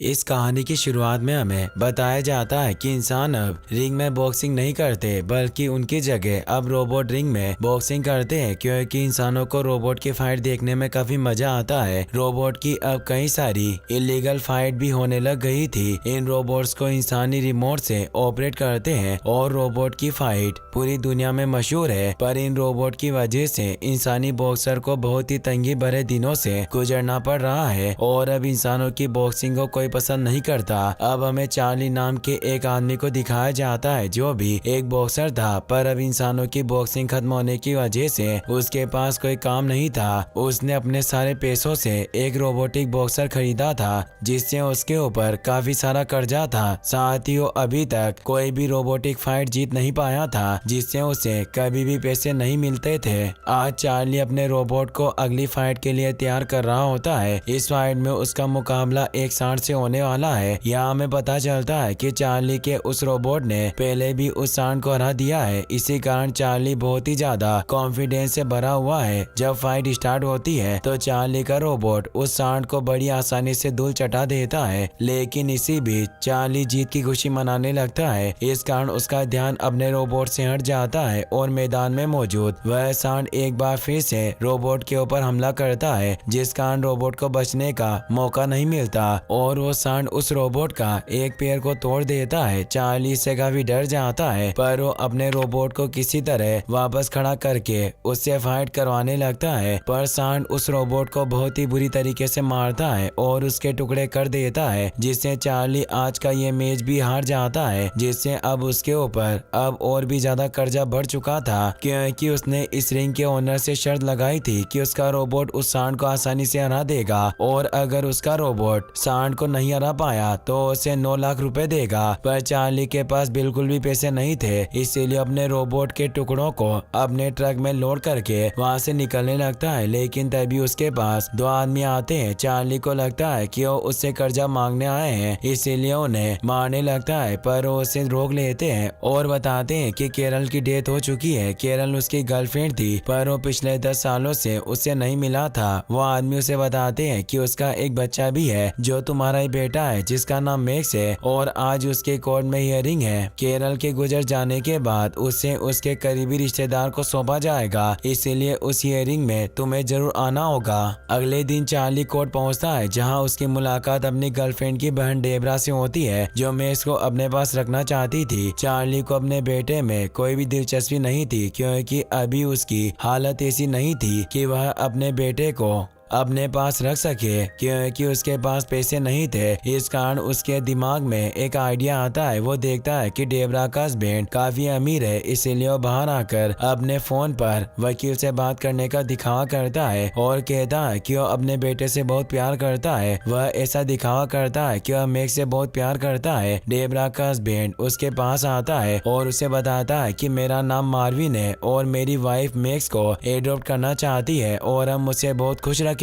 इस कहानी की शुरुआत में हमें बताया जाता है कि इंसान अब रिंग में बॉक्सिंग नहीं करते बल्कि उनकी जगह अब रोबोट रिंग में बॉक्सिंग करते हैं, क्योंकि इंसानों को रोबोट की फाइट देखने में काफी मजा आता है। रोबोट की अब कई सारी इलीगल फाइट भी होने लग गई थी। इन रोबोट्स को इंसानी रिमोट से ऑपरेट करते हैं और रोबोट की फाइट पूरी दुनिया में मशहूर है। पर इन रोबोट की वजह से इंसानी बॉक्सर को बहुत ही तंगी भरे दिनों से गुजरना पड़ रहा है और अब इंसानों की बॉक्सिंग को कोई पसंद नहीं करता। अब हमें चार्ली नाम के एक आदमी को दिखाया जाता है जो भी एक बॉक्सर था, पर अब इंसानों की बॉक्सिंग खत्म होने की वजह से उसके पास कोई काम नहीं था। उसने अपने सारे पैसों से एक रोबोटिक बॉक्सर खरीदा था जिससे उसके ऊपर काफी सारा कर्जा था। साथ ही वो अभी तक कोई भी रोबोटिक फाइट जीत नहीं पाया था जिससे उसे कभी भी पैसे नहीं मिलते थे। आज चार्ली अपने रोबोट को अगली फाइट के लिए तैयार कर रहा होता है। इस फाइट में उसका मुकाबला एक सांड से होने वाला है। यहाँ हमें पता चलता है कि चार्ली के उस रोबोट ने पहले भी उस सांड को हरा दिया है। इसी कारण चार्ली बहुत ही ज्यादा कॉन्फिडेंस से भरा हुआ है। जब फाइट स्टार्ट होती है तो चार्ली का रोबोट उस सांड को बड़ी आसानी से धूल चटा देता है, लेकिन इसी बीच चार्ली जीत की खुशी मनाने लगता है। इस कारण उसका ध्यान अपने रोबोट से हट जाता है और मैदान में मौजूद वह सांड एक बार फिर से रोबोट के ऊपर हमला करता है, जिस कारण रोबोट को बचने का मौका नहीं मिलता और वो सांड उस रोबोट का एक पैर को तोड़ देता है। चार्ली से काफी डर जाता है, पर वो अपने रोबोट को किसी तरह वापस खड़ा करके उससे फाइट करवाने लगता है। पर सांड उस रोबोट को बहुत ही बुरी तरीके से मारता है और उसके टुकड़े कर देता है, जिससे चार्ली आज का ये मैच भी हार जाता है। जिससे अब उसके ऊपर अब और भी ज्यादा कर्जा बढ़ चुका था, क्योंकि उसने इस रिंग के ओनर से शर्त लगाई थी कि उसका रोबोट उस सांड को आसानी से हरा देगा और अगर उसका रोबोट सांड को नहीं हरा पाया तो उसे 9 लाख रुपए देगा। पर चार्ली के पास बिल्कुल भी पैसे नहीं थे, इसीलिए अपने रोबोट के टुकड़ों को अपने ट्रक में लोड करके वहां से निकलने लगता है। लेकिन तभी उसके पास 2 आदमी आते हैं। चार्ली को लगता है कि वो उससे कर्जा मांगने आए हैं, इसीलिए उन्हें मारने लगता है, पर वो उसे रोक लेते हैं और बताते हैं कि केरल की डेथ हो चुकी है। केरल उसकी गर्लफ्रेंड थी, पर वो पिछले 10 सालों से उससे नहीं मिला था। वो आदमी उसे बताते हैं कि उसका एक बच्चा भी है जो तुम्हारा ही बेटा है, जिसका नाम मैक्स है और आज उसके कोर्ट में हियरिंग है। केरल के गुजर जाने के बाद उसे उसके करीबी रिश्तेदार को सौंपा जाएगा, इसीलिए उस हियरिंग में तुम्हें जरूर आना होगा। अगले दिन चार्ली कोर्ट पहुंचता है, जहां उसकी मुलाकात अपनी गर्लफ्रेंड की बहन डेबरा से होती है जो मैक्स को अपने पास रखना चाहती थी। चार्ली को अपने बेटे में कोई भी दिलचस्पी नहीं थी, क्योंकि अभी उसकी हालत ऐसी नहीं थी कि वह अपने बेटे को अपने पास रख सके, क्योंकि उसके पास पैसे नहीं थे। इस कारण उसके दिमाग में एक आइडिया आता है। वो देखता है कि डेबरा का हस्बैंड काफी अमीर है, इसीलिए वो बाहर आकर अपने फोन पर वकील से बात करने का दिखावा करता है और कहता है कि वो अपने बेटे से बहुत प्यार करता है। वह ऐसा दिखावा करता है कि वह मैक्स से बहुत प्यार करता है। डेबरा का हस्बैंड उसके पास आता है और उसे बताता है कि मेरा नाम मार्विन है और मेरी वाइफ मैक्स को एडॉप्ट करना चाहती है और हम उसे बहुत खुश रखेंगे।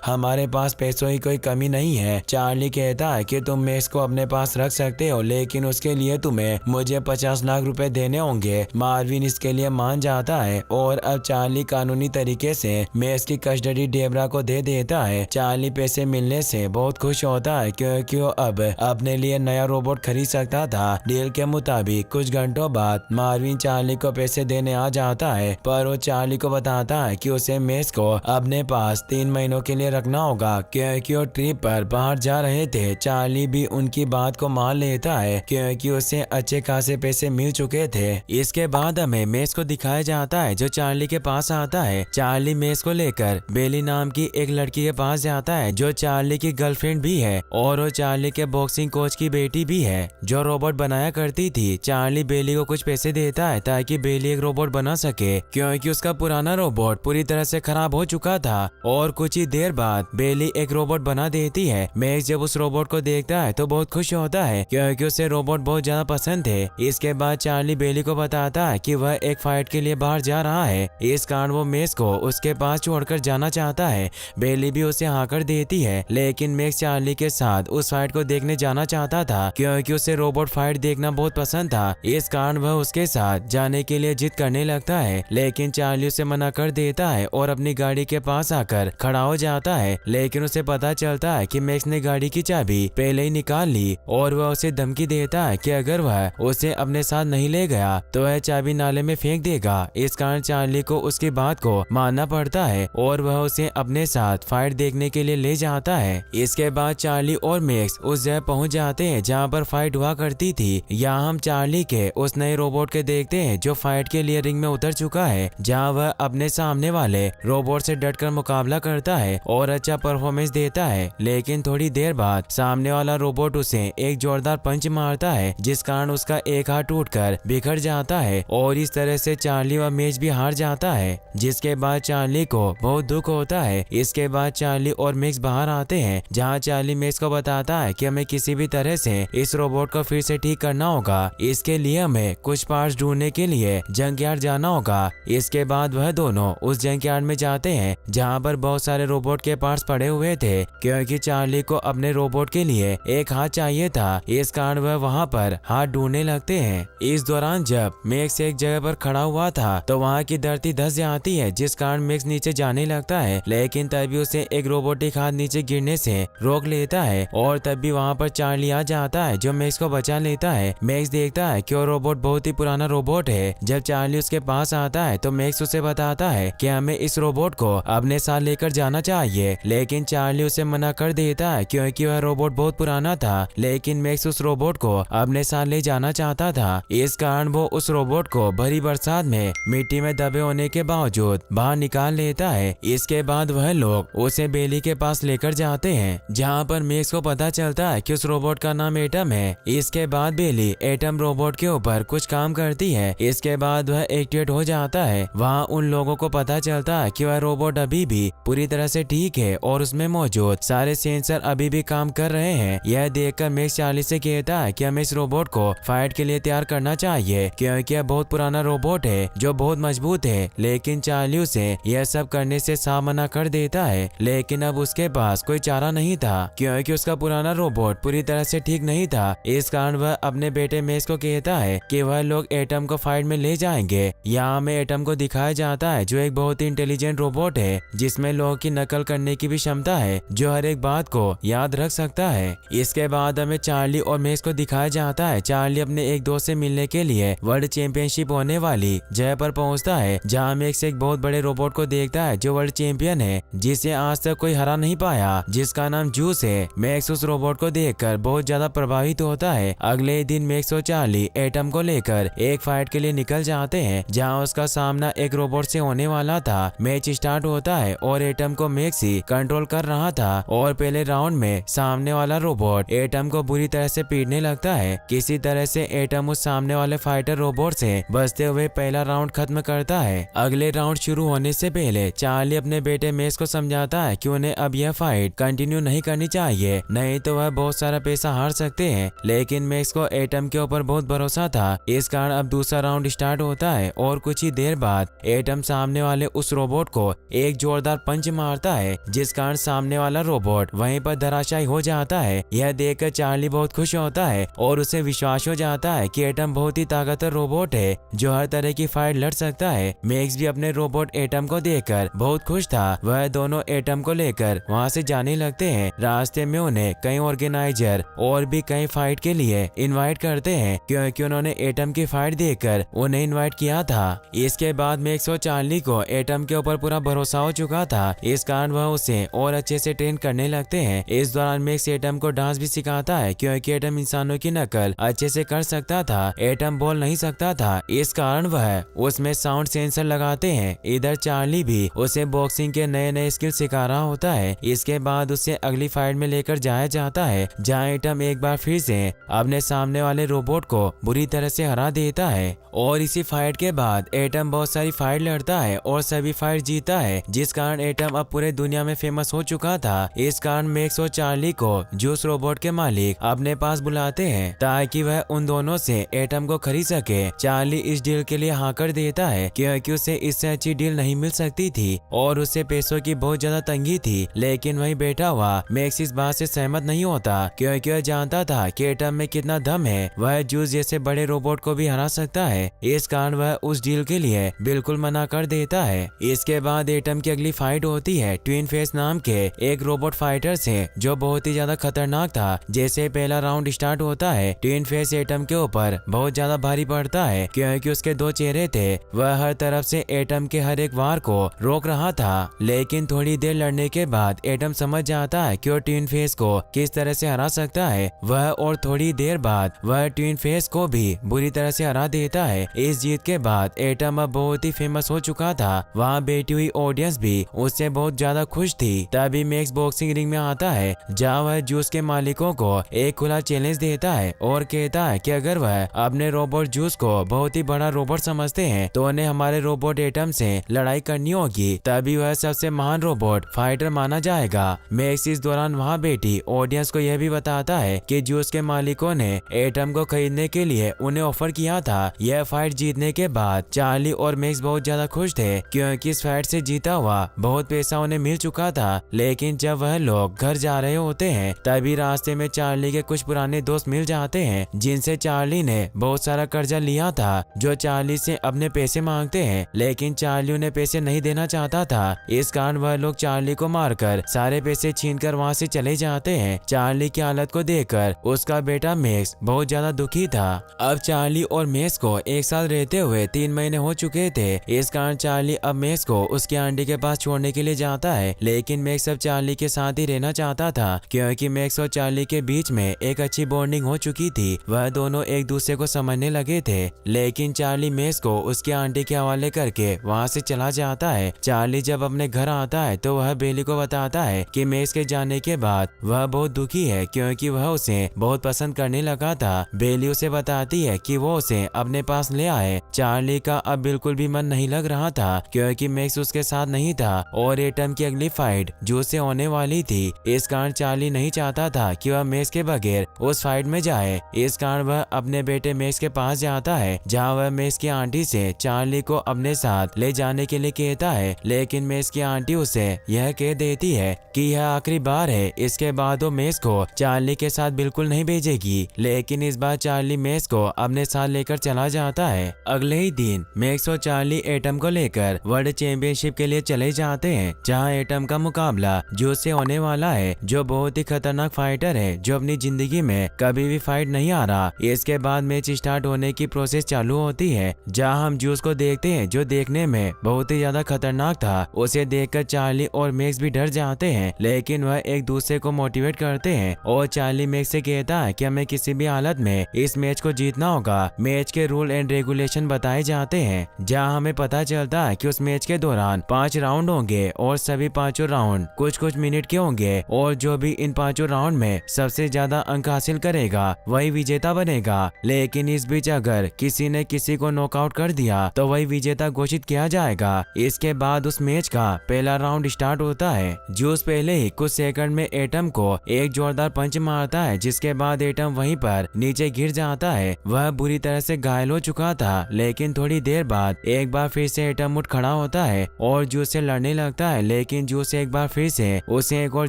हमारे पास पैसों की कोई कमी नहीं है। चार्ली कहता है कि तुम मैक्स को अपने पास रख सकते हो, लेकिन उसके लिए तुम्हें मुझे 50 लाख रुपए देने होंगे। मार्विन इसके लिए मान जाता है और अब चार्ली कानूनी तरीके से मैक्स की कस्टडी डेबरा को दे देता है। चार्ली पैसे मिलने से बहुत खुश होता है, क्योंकि वो अब अपने लिए नया रोबोट खरीद सकता था। डील के मुताबिक कुछ घंटों बाद मार्विन चार्ली को पैसे देने आ जाता है, पर वो चार्ली को बताता है कि उसे मैक्स को अपने पास 3 महीनों के लिए रखना होगा, क्योंकि वो ट्रिप पर बाहर जा रहे थे। चार्ली भी उनकी बात को मान लेता है, क्योंकि उसे अच्छे खासे पैसे मिल चुके थे। इसके बाद हमें मैक्स को दिखाया जाता है जो चार्ली के पास आता है। चार्ली मैक्स को लेकर बेली नाम की एक लड़की के पास जाता है जो चार्ली की गर्लफ्रेंड भी है और वो चार्ली के बॉक्सिंग कोच की बेटी भी है जो रोबोट बनाया करती थी। चार्ली बेली को कुछ पैसे देता है ताकि बेली एक रोबोट बना सके, क्योंकि उसका पुराना रोबोट पूरी तरह से खराब हो चुका था। और कुछ ही देर बाद बेली एक रोबोट बना देती है। मैक्स जब उस रोबोट को देखता है तो बहुत खुश होता है, क्योंकि उसे रोबोट बहुत ज्यादा पसंद थे। इसके बाद चार्ली बेली को बताता है कि वह एक फाइट के लिए बाहर जा रहा है, इस कारण वो मैक्स को उसके पास छोड़कर जाना चाहता है। बेली भी उसे हाँ कर देती है, लेकिन मैक्स चार्ली के साथ उस फाइट को देखने जाना चाहता था, क्योंकि उसे रोबोट फाइट देखना बहुत पसंद था। इस कारण वह उसके साथ जाने के लिए जिद करने लगता है, लेकिन चार्ली उसे मना कर देता है और अपनी गाड़ी के पास आकर खड़ा खड़ा हो जाता है, लेकिन उसे पता चलता है कि मैक्स ने गाड़ी की चाबी पहले ही निकाल ली और वह उसे धमकी देता है कि अगर वह उसे अपने साथ नहीं ले गया तो वह चाबी नाले में फेंक देगा। इस कारण चार्ली को उसकी बात को मानना पड़ता है और वह उसे अपने साथ फाइट देखने के लिए ले जाता है। इसके बाद चार्ली और मैक्स उस जगह पहुंच जाते हैं जहां पर फाइट हुआ करती थी। यहाँ हम चार्ली के उस नए रोबोट के देखते हैं जो फाइट के लिए रिंग में उतर चुका है, जहाँ वह अपने सामने वाले रोबोट से डटकर मुकाबला करता है और अच्छा परफॉर्मेंस देता है। लेकिन थोड़ी देर बाद सामने वाला रोबोट उसे एक जोरदार पंच मारता है, जिस कारण उसका एक हाथ टूटकर बिखर जाता है और इस तरह से चार्ली व मैक्स भी हार जाता है, जिसके बाद चार्ली को बहुत दुख होता है। इसके बाद चार्ली और मैक्स बाहर आते हैं, जहाँ चार्ली मैक्स को बताता है कि हमें किसी भी तरह से इस रोबोट को फिर से ठीक करना होगा। इसके लिए हमें कुछ पार्ट्स ढूंढने के लिए जंकयार्ड जाना होगा। इसके बाद वह दोनों उस जंकयार्ड में जाते हैं जहाँ पर बहुत सारे रोबोट के पार्ट्स पड़े हुए थे, क्योंकि चार्ली को अपने रोबोट के लिए एक हाथ चाहिए था। इस कारण वह वहाँ पर हाथ ढूंढने लगते हैं। इस दौरान जब मैक्स एक जगह पर खड़ा हुआ था तो वहाँ की धरती धंस जाती है, जिस कारण मैक्स नीचे जाने लगता है, लेकिन तभी उसे एक रोबोटिक हाथ नीचे गिरने से रोक लेता है और तभी वहाँ पर चार्ली आ जाता है जो मैक्स को बचा लेता है। मैक्स देखता है कि वो रोबोट बहुत ही पुराना रोबोट है। जब चार्ली उसके पास आता है तो मैक्स उसे बताता है कि हमें इस रोबोट को अपने साथ लेकर जाना चाहिए, लेकिन चार्ली उसे मना कर देता है क्योंकि वह रोबोट बहुत पुराना था। लेकिन मैक्स उस रोबोट को अपने साथ ले जाना चाहता था। इस कारण वो उस रोबोट को भरी बरसात में मिट्टी में दबे होने के बावजूद बाहर निकाल लेता है। इसके बाद वह लोग उसे बेली के पास लेकर जाते हैं, जहाँ पर मैक्स को पता चलता है कि उस रोबोट का नाम एटम है। इसके बाद बेली एटम रोबोट के ऊपर कुछ काम करती है। इसके बाद वह एक्टिवेट हो जाता है। वहाँ उन लोगों को पता चलता है कि वह रोबोट अभी भी पूरी तरह से ठीक है और उसमें मौजूद सारे सेंसर अभी भी काम कर रहे हैं। यह देखकर मैक्स चार्ली से कहता है कि हमें इस रोबोट को फाइट के लिए तैयार करना चाहिए, क्योंकि यह बहुत पुराना रोबोट है जो बहुत मजबूत है। लेकिन चार्ली उसे यह सब करने से साफ मना कर देता है, लेकिन अब उसके पास कोई चारा नहीं था क्योंकि उसका पुराना रोबोट पूरी तरह से ठीक नहीं था। इस कारण वह अपने बेटे मैक्स को कहता है कि वह लोग एटम को फाइट में ले जाएंगे। यहाँ में एटम को दिखाया जाता है जो एक बहुत ही इंटेलिजेंट रोबोट है, जिसमें लोगों की नकल करने की भी क्षमता है, जो हर एक बात को याद रख सकता है। इसके बाद हमें चार्ली और मैक्स को दिखाया जाता है। चार्ली अपने एक दोस्त से मिलने के लिए वर्ल्ड चैंपियनशिप होने वाली जगह पर पहुंचता है, जहां मैक्स एक बहुत बड़े रोबोट को देखता है जो वर्ल्ड चैंपियन है, जिसे आज तक कोई हरा नहीं पाया, जिसका नाम जूस है। मैक्स उस रोबोट को देखकर बहुत ज्यादा प्रभावित होता है। अगले दिन मैक्स और चार्ली एटम को लेकर एक फाइट के लिए निकल जाते हैं, जहां उसका सामना एक रोबोट से होने वाला था। मैच स्टार्ट होता है और एटम को मैक्स ही कंट्रोल कर रहा था और पहले राउंड में सामने वाला रोबोट एटम को बुरी तरह से पीटने लगता है। किसी तरह से एटम उस सामने वाले फाइटर रोबोट से बचते हुए पहला राउंड खत्म करता है। अगले राउंड शुरू होने से पहले चार्ली अपने बेटे मैक्स को समझाता है कि उन्हें अब यह फाइट कंटिन्यू नहीं करनी चाहिए, नहीं तो वह बहुत सारा पैसा हार सकते हैं। लेकिन मैक्स को एटम के ऊपर बहुत भरोसा था। इस कारण अब दूसरा राउंड स्टार्ट होता है और कुछ ही देर बाद एटम सामने वाले उस रोबोट को एक जोरदार पंच मारता है, जिस कारण सामने वाला रोबोट वहीं पर धराशायी हो जाता है। यह देखकर चार्ली बहुत खुश होता है और उसे विश्वास हो जाता है कि एटम बहुत ही ताकतवर रोबोट है जो हर तरह की फाइट लड़ सकता है। मैक्स भी अपने रोबोट एटम को देखकर बहुत खुश था। वह दोनों एटम को लेकर वहां से जाने लगते हैं। रास्ते में उन्हें कई ऑर्गेनाइजर और भी कई फाइट के लिए इनवाइट करते हैं, क्योंकि उन्होंने एटम की फाइट देखकर उन्हें इनवाइट किया था। इसके बाद मैक्स और चार्ली को एटम के ऊपर पूरा भरोसा हो चुका था। इस कारण वह उसे और अच्छे से ट्रेन करने लगते हैं। इस दौरान मैक्स एटम को डांस भी सिखाता है, क्योंकि एटम इंसानों की नकल अच्छे से कर सकता था। एटम बोल नहीं सकता था, इस कारण वह उसमें साउंड सेंसर लगाते हैं। इधर चार्ली भी उसे बॉक्सिंग के नए नए स्किल सिखा रहा होता है। इसके बाद उसे अगली फाइट में लेकर जाया जाता है, जहाँ एटम एक बार फिर से अपने सामने वाले रोबोट को बुरी तरह से हरा देता है। और इसी फाइट के बाद एटम बहुत सारी फाइट लड़ता है और सभी फाइट जीता है, जिस कारण एटम अब पूरे दुनिया में फेमस हो चुका था। इस कारण मैक्स और चार्ली को जूस रोबोट के मालिक अपने पास बुलाते हैं ताकि वह उन दोनों से एटम को खरीद सके। चार्ली इस डील के लिए हाँ कर देता है, क्योंकि उसे इससे अच्छी डील नहीं मिल सकती थी और उसे पैसों की बहुत ज्यादा तंगी थी। लेकिन वहीं बैठा हुआ मैक्स इस बात से सहमत नहीं होता, क्योंकि वह जानता था कि एटम में कितना दम है, वह जूस जैसे बड़े रोबोट को भी हरा सकता है। इस कारण वह उस डील के लिए बिल्कुल मना कर देता है। इसके बाद एटम की अगली फाइट होती होती है ट्विन फेस नाम के एक रोबोट फाइटर से जो बहुत ही ज्यादा खतरनाक था। जैसे पहला राउंड स्टार्ट होता है ट्विन फेस एटम के ऊपर बहुत ज्यादा भारी पड़ता है क्योंकि उसके दो चेहरे थे। वह हर तरफ से एटम के हर एक वार को रोक रहा था, लेकिन थोड़ी देर लड़ने के बाद एटम समझ जाता है कि वो ट्विन फेस को किस तरह से हरा सकता है वह, और थोड़ी देर बाद वह ट्विन फेस को भी बुरी तरह से हरा देता है। इस जीत के बाद एटम अब बहुत ही फेमस हो चुका था। वहाँ बैठी हुई ऑडियंस भी उससे बहुत ज्यादा खुश थी। तभी मैक्स बॉक्सिंग रिंग में आता है जहाँ वह जूस के मालिकों को एक खुला चैलेंज देता है और कहता है कि अगर वह अपने रोबोट जूस को बहुत ही बड़ा रोबोट समझते हैं तो उन्हें हमारे रोबोट एटम से लड़ाई करनी होगी, तभी वह सबसे महान रोबोट फाइटर माना जाएगा। मैक्स इस दौरान वहाँ बैठी ऑडियंस को यह भी बताता है कि जूस के मालिकों ने एटम को खरीदने के लिए उन्हें ऑफर किया था। यह फाइट जीतने के बाद चार्ली और मैक्स बहुत ज्यादा खुश थे क्योंकि इस फाइट से जीता हुआ बहुत पैसा उन्हें मिल चुका था। लेकिन जब वह लोग घर जा रहे होते हैं तभी रास्ते में चार्ली के कुछ पुराने दोस्त मिल जाते हैं जिनसे चार्ली ने बहुत सारा कर्जा लिया था, जो चार्ली से अपने पैसे मांगते हैं, लेकिन चार्ली उन्हें पैसे नहीं देना चाहता था। इस कारण वह लोग चार्ली को मारकर सारे पैसे छीनकर वहां से चले जाते हैं। चार्ली की हालत को देखकर उसका बेटा मैक्स बहुत ज्यादा दुखी था। अब चार्ली और मैक्स को एक साथ रहते हुए 3 महीने हो चुके थे। इस कारण चार्ली अब मैक्स को उसकी आंटी के पास छोड़ने के लिए जाता है, लेकिन मैक्स अब चार्ली के साथ ही रहना चाहता था क्योंकि मैक्स और चार्ली के बीच में एक अच्छी बॉन्डिंग हो चुकी थी। वह दोनों एक दूसरे को समझने लगे थे। लेकिन चार्ली मैक्स को उसकी आंटी के हवाले करके वहाँ से चला जाता है। चार्ली जब अपने घर आता है तो वह बेली को बताता है कि मैक्स के जाने के बाद वह बहुत दुखी है क्योंकि वह उसे बहुत पसंद करने लगा था। बेली उसे बताती है कि वो उसे अपने पास ले आए। चार्ली का अब बिल्कुल भी मन नहीं लग रहा था क्योंकि मैक्स उसके साथ नहीं था और एटम की अगली फाइट जूस से होने वाली थी। इस कारण चार्ली नहीं चाहता था कि वह मैक्स के बगैर उस फाइट में जाए। इस कारण वह अपने बेटे मैक्स के पास जाता है जहाँ वह मैक्स की आंटी से चार्ली को अपने साथ ले जाने के लिए कहता है, लेकिन मैक्स की आंटी उसे यह कह देती है कि यह आखिरी बार है, इसके बाद वो मैक्स को चार्ली के साथ बिल्कुल नहीं भेजेगी। लेकिन इस बार चार्ली मैक्स को अपने साथ लेकर चला जाता है। अगले ही दिन मैक्स और चार्ली एटम को लेकर वर्ल्ड चैंपियनशिप के लिए चले जाते हैं जहाँ एटम का मुकाबला जूस से होने वाला है, जो बहुत ही खतरनाक फाइटर है जो अपनी जिंदगी में कभी भी फाइट नहीं आ रहा। इसके बाद मैच स्टार्ट होने की प्रोसेस चालू होती है जहाँ हम जूस को देखते हैं जो देखने में बहुत ही ज्यादा खतरनाक था। उसे देखकर चार्ली और मैक्स भी डर जाते हैं, लेकिन वह एक दूसरे को मोटिवेट करते हैं और चार्ली मैक्स से कहता है कि हमें किसी भी हालत में इस मैच को जीतना होगा। मैच के रूल एंड रेगुलेशन बताए जाते हैं जहाँ हमें पता चलता है कि उस मैच के दौरान 5 राउंड होंगे और सभी 5 राउंड कुछ मिनट के होंगे और जो भी इन 5 राउंड में सबसे ज्यादा अंक हासिल करेगा वही विजेता बनेगा। लेकिन इस बीच अगर किसी ने किसी को नॉकआउट कर दिया तो वही विजेता घोषित किया जाएगा। इसके बाद उस मैच का पहला राउंड स्टार्ट होता है। जूस पहले ही कुछ सेकंड में एटम को एक जोरदार पंच मारता है जिसके बाद एटम वहीं पर नीचे गिर जाता है। वह बुरी तरह से घायल हो चुका था, लेकिन थोड़ी देर बाद एक बार फिर से एटम उठ खड़ा होता है और जूस से लड़ने लगता है, लेकिन जूस एक बार फिर से उसे एक और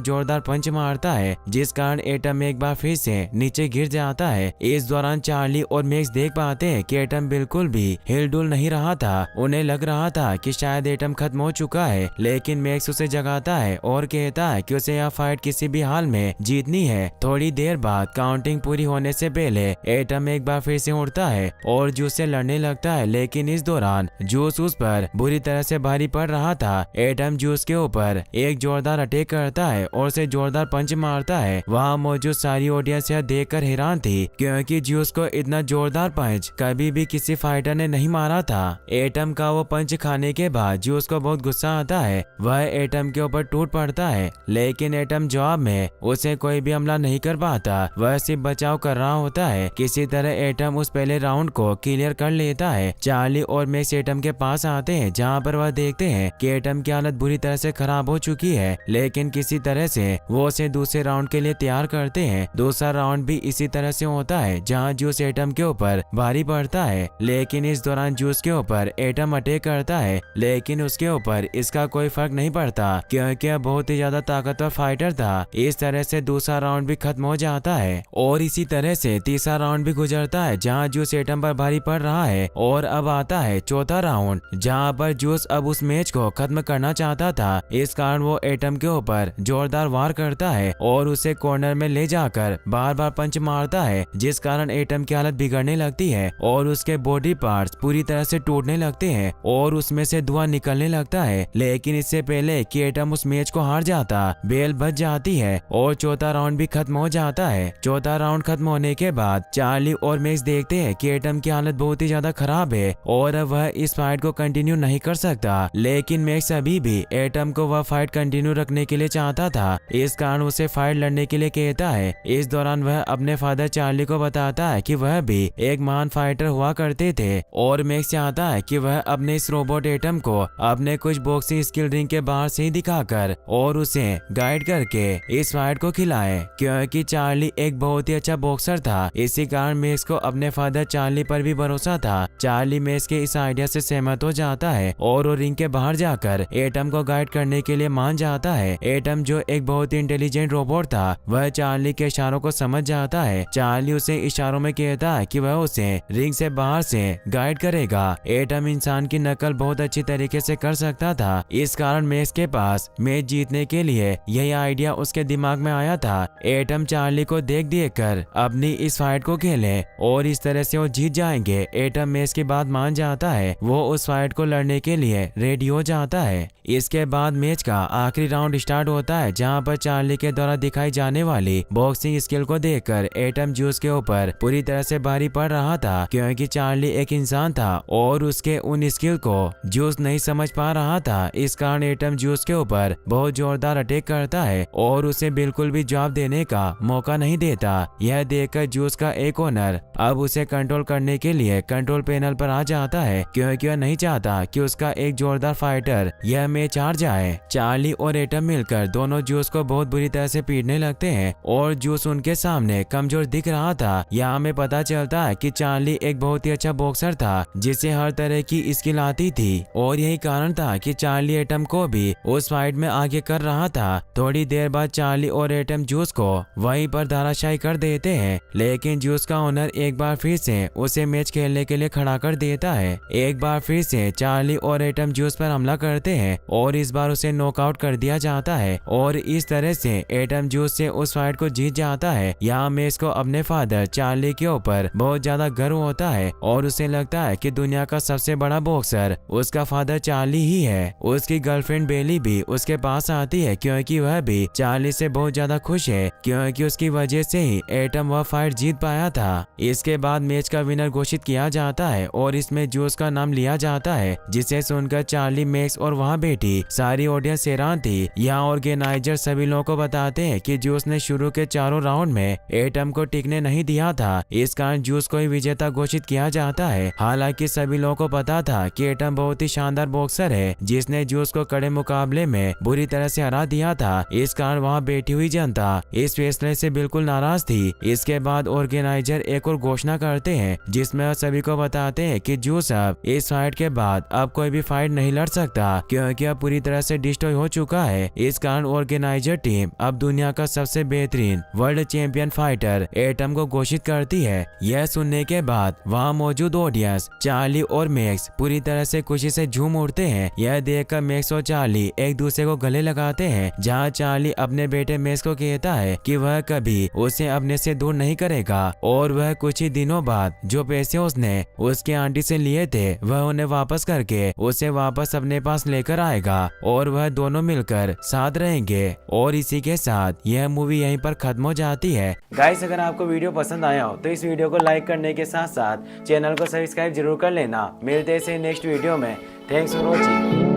जोरदार पंच मारता है जिस कारण एटम एक बार फिर से नीचे गिर जाता है। इस दौरान चार्ली और मैक्स देख पाते हैं कि एटम बिल्कुल भी हिल डुल नहीं रहा था। उन्हें लग रहा था कि शायद एटम खत्म हो चुका है, लेकिन मैक्स उसे जगाता है और कहता है कि उसे यह फाइट किसी भी हाल में जीतनी है। थोड़ी देर बाद काउंटिंग पूरी होने से पहले एटम एक बार फिर से उड़ता है और जूस से लड़ने लगता है, लेकिन इस दौरान जूस उस पर बुरी तरह से भारी पड़ रहा था। एटम जूस के ऊपर एक जोरदार अटैक करता है और उसे जोरदार पंच मारता है। वहाँ मौजूद सारी ऑडियंस यह देखकर हैरान थी क्योंकि जूस को इतना जोरदार पंच कभी भी किसी फाइटर ने नहीं मारा था। एटम का वो पंच खाने के बाद जूस को बहुत गुस्सा आता है। वह एटम के ऊपर टूट पड़ता है, लेकिन एटम जवाब में उसे कोई भी हमला नहीं कर पाता। वह सिर्फ बचाव कर रहा होता है। किसी तरह एटम उस पहले राउंड को क्लियर कर लेता है। चार्ली और मैक्स एटम के पास आते हैं जहाँ पर वह देखते हैं कि एटम की हालत बुरी तरह से खराब हो चुकी है, लेकिन किसी तरह से वो उसे दूसरे राउंड के लिए तैयार करते हैं। दूसरा राउंड भी इसी तरह से होता है जहाँ जूस एटम के ऊपर भारी पड़ता है, लेकिन इस दौरान जूस के ऊपर एटम अटैक करता है, लेकिन उसके ऊपर इसका कोई फर्क नहीं पड़ता क्योंकि वह बहुत ही ज्यादा ताकतवर फाइटर था। इस तरह से दूसरा राउंड भी खत्म हो जाता है और इसी तरह से तीसरा राउंड भी गुजरता है जहाँ जूस एटम पर भारी पड़ रहा है। और अब आता है चौथा राउंड जहाँ पर जूस अब उस मैच को खत्म करना चाहता चाहता था। इस कारण वो एटम के ऊपर जोरदार वार करता है और उसे कॉर्नर में ले जाकर बार बार पंच मारता है, जिस कारण एटम की हालत बिगड़ने लगती है और उसके बॉडी पार्ट्स पूरी तरह से टूटने लगते हैं और उसमें से धुआं निकलने लगता है। लेकिन इससे पहले कि एटम उस मैच को हार जाता, बेल बच जाती है और चौथा राउंड भी खत्म हो जाता है। चौथा राउंड खत्म होने के बाद चार्ली और मैक्स देखते हैं कि एटम की हालत बहुत ही ज्यादा खराब है और अब वह इस फाइट को कंटिन्यू नहीं कर सकता। लेकिन मैक्स अभी भी एटम को वह फाइट कंटिन्यू रखने के लिए चाहता था, इस कारण उसे फाइट लड़ने के लिए कहता है। इस दौरान वह अपने फादर चार्ली को बताता है कि वह भी एक महान फाइटर हुआ करते थे और मैक्स चाहता है कि वह अपने इस रोबोट एटम को अपने कुछ बॉक्सिंग स्किल रिंग के बाहर से ही दिखाकर और उसे गाइड करके इस फाइट को खिलाए, क्योंकि चार्ली एक बहुत ही अच्छा बॉक्सर था। इसी कारण मैक्स को अपने फादर चार्ली पर भी भरोसा था। चार्ली मैक्स के इस आइडिया से सहमत हो जाता है और वो रिंग के बाहर जाकर एटम को गाइड करने के लिए मान जाता है। एटम जो एक बहुत ही इंटेलिजेंट रोबोट था, वह चार्ली के इशारों को समझ जाता है। चार्ली उसे इशारों में कहता है कि वह उसे रिंग से बाहर से गाइड करेगा। एटम इंसान की नकल बहुत अच्छी तरीके से कर सकता था, इस कारण मैक्स के पास मैच जीतने के लिए यही आइडिया उसके दिमाग में आया था। एटम चार्ली को देख कर अपनी इस फाइट को खेले और इस तरह से वो जीत जाएंगे। एटम मैक्स की बात मान जाता है, वो उस फाइट को लड़ने के लिए रेडी हो जाता है। इसके बाद मैच का आखिरी राउंड स्टार्ट होता है, जहां पर चार्ली के द्वारा दिखाई जाने वाली बॉक्सिंग स्किल को देखकर एटम जूस के ऊपर पूरी तरह से भारी पड़ रहा था, क्योंकि चार्ली एक इंसान था और उसके उन स्किल को जूस नहीं समझ पा रहा था। इस कारण एटम जूस के ऊपर बहुत जोरदार अटैक करता है और उसे बिल्कुल भी जवाब देने का मौका नहीं देता। यह देखकर जूस का एक ओनर अब उसे कंट्रोल करने के लिए कंट्रोल पैनल पर आ जाता है, क्योंकि वह नहीं चाहता कि उसका एक जोरदार फाइटर यह मैच हार जाए। चार्ली और एटम मिलकर दोनों जूस को बहुत बुरी तरह से पीटने लगते हैं और जूस उनके सामने कमजोर दिख रहा था। यहाँ हमें पता चलता है कि चार्ली एक बहुत ही अच्छा बॉक्सर था, जिसे हर तरह की स्किल आती थी और यही कारण था कि चार्ली एटम को भी उस फाइट में आगे कर रहा था। थोड़ी देर बाद चार्ली और एटम जूस को वहीं पर धराशायी कर देते हैं, लेकिन जूस का ओनर एक बार फिर से उसे मैच खेलने के लिए खड़ा कर देता है। एक बार फिर से चार्ली और एटम जूस पर हमला करते हैं और इस बार उसे नॉकआउट कर दिया जाता है और इस तरह से एटम जूस से उस फाइट को जीत जाता है। यहाँ मैक्स को अपने फादर चार्ली के ऊपर बहुत ज्यादा गर्व होता है और उसे लगता है कि दुनिया का सबसे बड़ा बॉक्सर उसका फादर चार्ली ही है। उसकी गर्लफ्रेंड बेली भी उसके पास आती है, क्योंकि वह भी चार्ली से बहुत ज्यादा खुश है, क्योंकि उसकी वजह से ही एटम वह फाइट जीत पाया था। इसके बाद मैच का विनर घोषित किया जाता है और इसमें जूस का नाम लिया जाता है, जिसे सुनकर चार्ली, मैक्स और वहाँ बैठी सारी ऑडियंस हैरान थी। यहाँ ऑर्गेनाइजर सभी लोगों को बताते हैं कि जूस ने शुरू के चारों राउंड में एटम को टिकने नहीं दिया था, इस कारण जूस को ही विजेता घोषित किया जाता है। हालांकि सभी लोगों को पता था कि एटम बहुत ही शानदार बॉक्सर है, जिसने जूस को कड़े मुकाबले में बुरी तरह से हरा दिया था। इस कारण वहाँ बैठी हुई जनता इस फैसले से बिल्कुल नाराज थी। इसके बाद ऑर्गेनाइजर एक और घोषणा करते हैं, जिसमें वह सभी को बताते हैं कि जूस अब इस फाइट के बाद अब कोई भी फाइट नहीं लड़ सकता, क्योंकि अब पूरी तरह से डिस्ट्रॉय हो चुका है। इस कारण ऑर्गेनाइजर टीम अब दुनिया का सबसे बेहतरीन वर्ल्ड चैंपियन फाइटर एटम को घोषित करती है। यह सुनने के बाद वहाँ मौजूद ऑडियंस चार्ली और मैक्स पूरी तरह से खुशी से झूम उठते हैं। यह देखकर मैक्स और चार्ली एक दूसरे को गले लगाते हैं, जहाँ चार्ली अपने बेटे मैक्स को कहता है कि वह कभी उसे अपने से दूर नहीं करेगा और वह कुछ ही दिनों बाद जो पैसे उसने उसके आंटी से लिए थे वह उन्हें वापस करके उसे वापस अपने पास लेकर आएगा और वह दोनों मिलकर साथ रहेंगे। और इसी के साथ यह मूवी यहीं पर खत्म हो जाती है। गाइस, अगर आपको वीडियो पसंद आया हो तो इस वीडियो को लाइक करने के साथ साथ चैनल को सब्सक्राइब जरूर कर लेना। मिलते हैं नेक्स्ट वीडियो में। Thanks for watching.